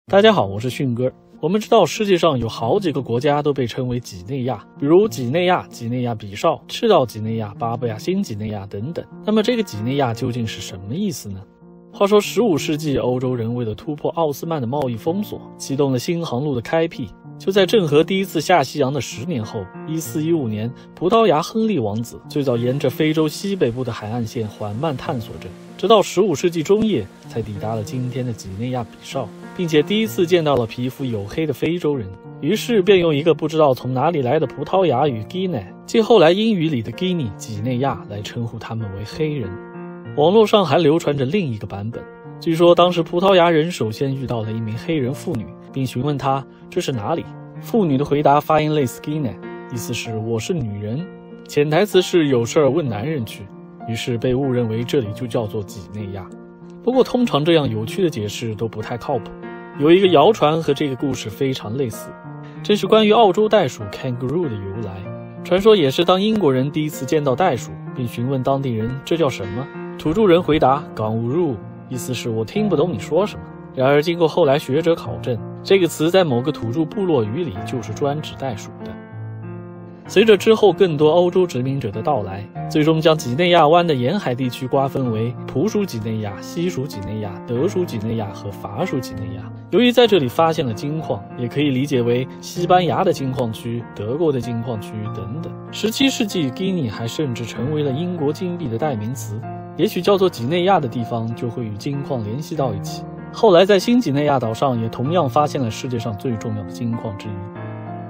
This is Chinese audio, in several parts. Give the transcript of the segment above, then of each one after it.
大家好，我是迅哥。我们知道世界上有好几个国家都被称为几内亚，比如几内亚、几内亚比绍、赤道几内亚、巴布亚新几内亚等等。那么这个几内亚究竟是什么意思呢？话说15世纪，欧洲人为了突破奥斯曼的贸易封锁，启动了新航路的开辟。就在郑和第一次下西洋的10年后，1415年，葡萄牙亨利王子最早沿着非洲西北部的海岸线缓慢探索着，直到15世纪中叶才抵达了今天的几内亚比绍，并且第一次见到了皮肤黝黑的非洲人，于是便用一个不知道从哪里来的葡萄牙语 Guinea， 即后来英语里的 Guinea 几内亚来称呼他们为黑人。网络上还流传着另一个版本，据说当时葡萄牙人首先遇到了一名黑人妇女，并询问她这是哪里。妇女的回答发音类似 Guinea， 意思是我是女人，潜台词是有事儿问男人去，于是被误认为这里就叫做几内亚。不过通常这样有趣的解释都不太靠谱，有一个谣传和这个故事非常类似，这是关于澳洲袋鼠 kangaroo 的由来。传说也是当英国人第一次见到袋鼠，并询问当地人这叫什么，土著人回答 kangaroo， 意思是我听不懂你说什么。然而经过后来学者考证，这个词在某个土著部落语里就是专指袋鼠的。随着之后更多欧洲殖民者的到来，最终将几内亚湾的沿海地区瓜分为葡属几内亚、西属几内亚、德属几内亚和法属几内亚。由于在这里发现了金矿，也可以理解为西班牙的金矿区、德国的金矿区等等。17世纪，Guinea还甚至成为了英国金币的代名词。也许叫做几内亚的地方就会与金矿联系到一起。后来在新几内亚岛上也同样发现了世界上最重要的金矿之一。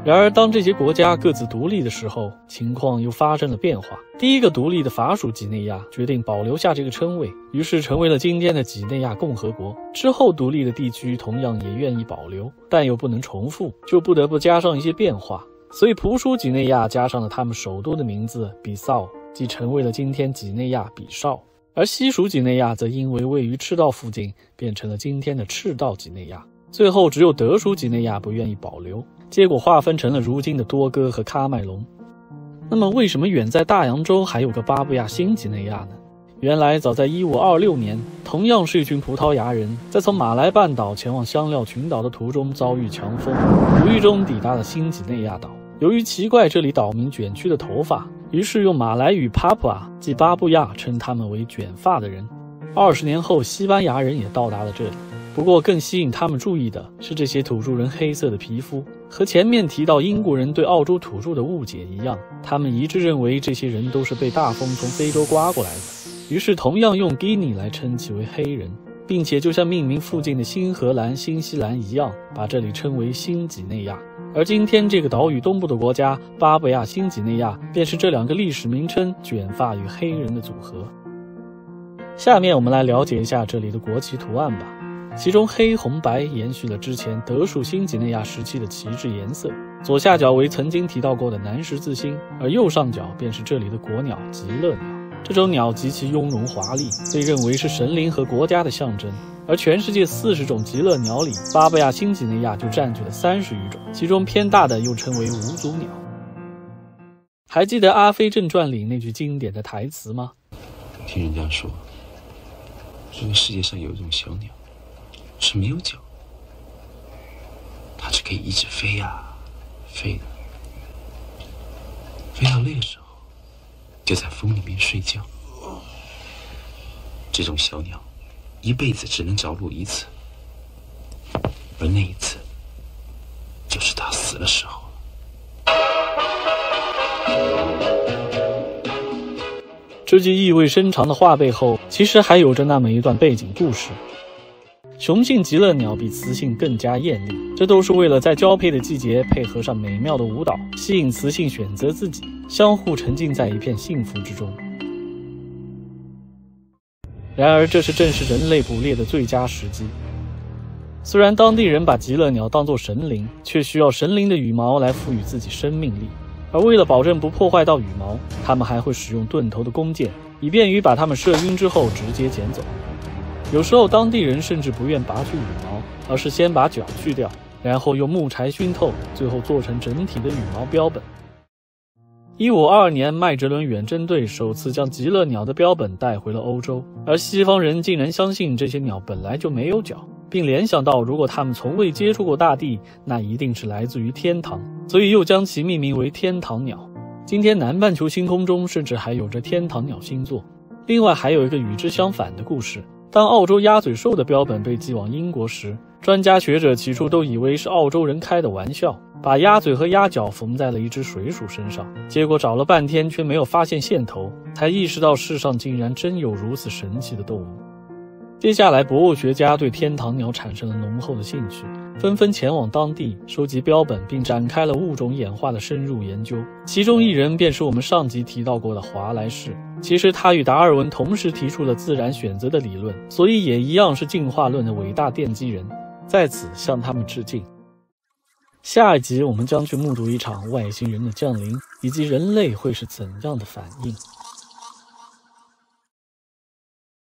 然而当这些国家各自独立的时候，情况又发生了变化。第一个独立的法属几内亚决定保留下这个称谓，于是成为了今天的几内亚共和国。之后独立的地区同样也愿意保留，但又不能重复，就不得不加上一些变化。所以葡属几内亚加上了他们首都的名字比绍，即成为了今天几内亚比绍。而西属几内亚则因为位于赤道附近，变成了今天的赤道几内亚。最后只有德属几内亚不愿意保留，结果划分成了如今的多哥和喀麦隆。那么为什么远在大洋洲还有个巴布亚新几内亚呢？原来早在1526年，同样是一群葡萄牙人，在从马来半岛前往香料群岛的途中遭遇强风，无意中抵达了新几内亚岛。由于奇怪这里岛民卷曲的头发，于是用马来语 Papua 即巴布亚称他们为卷发的人。20年后，西班牙人也到达了这里，不过更吸引他们注意的是这些土著人黑色的皮肤。和前面提到英国人对澳洲土著的误解一样，他们一致认为这些人都是被大风从非洲刮过来的，于是同样用 Guinea 来称其为黑人，并且就像命名附近的新荷兰、新西兰一样，把这里称为新几内亚。而今天这个岛屿东部的国家巴布亚新几内亚，便是这两个历史名称卷发与黑人的组合。下面我们来了解一下这里的国旗图案吧。其中黑、红、白延续了之前德属新几内亚时期的旗帜颜色，左下角为曾经提到过的南十字星，而右上角便是这里的国鸟极乐鸟。这种鸟极其雍容华丽，被认为是神灵和国家的象征。而全世界40种极乐鸟里，巴布亚新几内亚就占据了30余种，其中偏大的又称为无足鸟。还记得《阿飞正传》里那句经典的台词吗？听人家说，这个世界上有一种小鸟是没有脚，它只可以一直飞呀飞的，飞到累的时候就在风里面睡觉。这种小鸟一辈子只能着陆一次，而那一次就是它死的时候。这句意味深长的话背后，其实还有着那么一段背景故事。雄性极乐鸟比雌性更加艳丽，这都是为了在交配的季节配合上美妙的舞蹈，吸引雌性选择自己，相互沉浸在一片幸福之中。然而这正是人类捕猎的最佳时机。虽然当地人把极乐鸟当作神灵，却需要神灵的羽毛来赋予自己生命力。而为了保证不破坏到羽毛，他们还会使用钝头的弓箭，以便于把它们射晕之后直接捡走。有时候当地人甚至不愿拔去羽毛，而是先把角去掉，然后用木柴熏透，最后做成整体的羽毛标本。1522年，麦哲伦远征队首次将极乐鸟的标本带回了欧洲，而西方人竟然相信这些鸟本来就没有角，并联想到如果它们从未接触过大地，那一定是来自于天堂，所以又将其命名为天堂鸟。今天南半球星空中甚至还有着天堂鸟星座。另外还有一个与之相反的故事，当澳洲鸭嘴兽的标本被寄往英国时，专家学者起初都以为是澳洲人开的玩笑，把鸭嘴和鸭脚缝在了一只水鼠身上，结果找了半天却没有发现线头，才意识到世上竟然真有如此神奇的动物。接下来博物学家对天堂鸟产生了浓厚的兴趣，纷纷前往当地收集标本，并展开了物种演化的深入研究。其中一人便是我们上集提到过的华莱士。其实他与达尔文同时提出了自然选择的理论，所以也一样是进化论的伟大奠基人，在此向他们致敬。下一集我们将去目睹一场外星人的降临，以及人类会是怎样的反应。